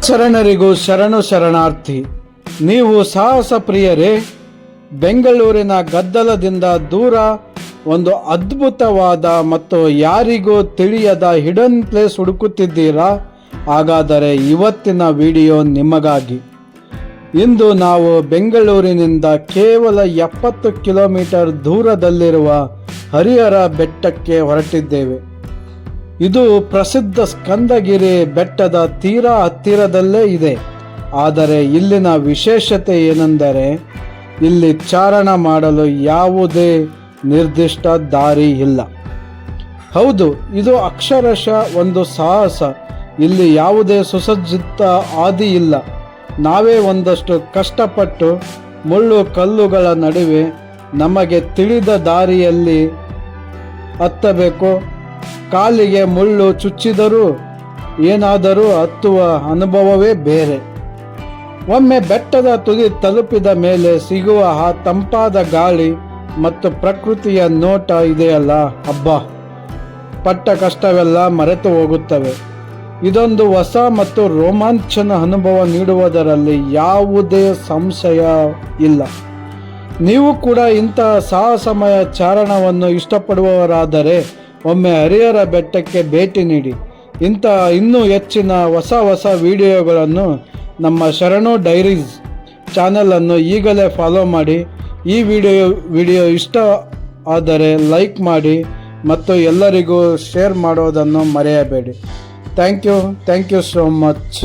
ಶರಣರಿಗೂ ಶರಣು ಶರಣಾರ್ಥಿ. ನೀವು ಸಾಹಸ ಪ್ರಿಯರೇ? ಬೆಂಗಳೂರಿನ ಗದ್ದಲದಿಂದ ದೂರ ಒಂದು ಅದ್ಭುತವಾದ ಮತ್ತು ಯಾರಿಗೂ ತಿಳಿಯದ ಹಿಡನ್ ಪ್ಲೇಸ್ ಹುಡುಕುತ್ತಿದ್ದೀರಾ? ಹಾಗಾದರೆ ಇವತ್ತಿನ ವಿಡಿಯೋ ನಿಮಗಾಗಿ. ಇಂದು ನಾವು ಬೆಂಗಳೂರಿನಿಂದ ಕೇವಲ 70 ಕಿಲೋಮೀಟರ್ ದೂರದಲ್ಲಿರುವ ಹರಿಹರ ಬೆಟ್ಟಕ್ಕೆ ಹೊರಟಿದ್ದೇವೆ. ಇದು ಪ್ರಸಿದ್ಧ ಸ್ಕಂದಗಿರಿ ಬೆಟ್ಟದ ತೀರಾ ಹತ್ತಿರದಲ್ಲೇ ಇದೆ. ಆದರೆ ಇಲ್ಲಿನ ವಿಶೇಷತೆ ಏನೆಂದರೆ ಇಲ್ಲಿ ಚಾರಣ ಮಾಡಲು ಯಾವುದೇ ನಿರ್ದಿಷ್ಟ ದಾರಿ ಇಲ್ಲ. ಹೌದು, ಇದು ಅಕ್ಷರಶಃ ಒಂದು ಸಾಹಸ. ಇಲ್ಲಿ ಯಾವುದೇ ಸುಸಜ್ಜಿತ ಹಾದಿ ಇಲ್ಲ. ನಾವೇ ಒಂದಷ್ಟು ಕಷ್ಟಪಟ್ಟು ಮುಳ್ಳು ಕಲ್ಲುಗಳ ನಡುವೆ ನಮಗೆ ತಿಳಿದ ದಾರಿಯಲ್ಲಿ ಹತ್ತಬೇಕು. ಕಾಲಿಗೆ ಮುಳ್ಳು ಚುಚ್ಚಿದರೂ ಏನಾದರೂ ಹತ್ತುವ ಅನುಭವವೇ ಬೇರೆ. ಒಮ್ಮೆ ಬೆಟ್ಟದ ತುದಿ ತಲುಪಿದ ಮೇಲೆ ಸಿಗುವ ಆ ತಂಪಾದ ಗಾಳಿ ಮತ್ತು ಪ್ರಕೃತಿಯ ನೋಟ ಇದೆಯಲ್ಲ, ಅಬ್ಬಾ, ಪಟ್ಟ ಕಷ್ಟವೆಲ್ಲ ಮರೆತು ಹೋಗುತ್ತವೆ. ಇದೊಂದು ಹೊಸ ಮತ್ತು ರೋಮಾಂಚನ ಅನುಭವ ನೀಡುವುದರಲ್ಲಿ ಯಾವುದೇ ಸಂಶಯ ಇಲ್ಲ. ನೀವು ಕೂಡ ಇಂತಹ ಸಾಹಸಮಯ ಚಾರಣವನ್ನು ಇಷ್ಟಪಡುವವರಾದರೆ ಒಮ್ಮೆ ಹರಿಹರ ಬೆಟ್ಟಕ್ಕೆ ಭೇಟಿ ನೀಡಿ. ಇಂತಹ ಇನ್ನೂ ಹೆಚ್ಚಿನ ಹೊಸ ವಿಡಿಯೋಗಳನ್ನು ನಮ್ಮ ಶರಣು ಡೈರೀಸ್ ಚಾನಲನ್ನು ಈಗಲೇ ಫಾಲೋ ಮಾಡಿ. ಈ ವಿಡಿಯೋ ಇಷ್ಟ ಆದರೆ ಲೈಕ್ ಮಾಡಿ ಮತ್ತು ಎಲ್ಲರಿಗೂ ಶೇರ್ ಮಾಡೋದನ್ನು ಮರೆಯಬೇಡಿ. Thank you so much.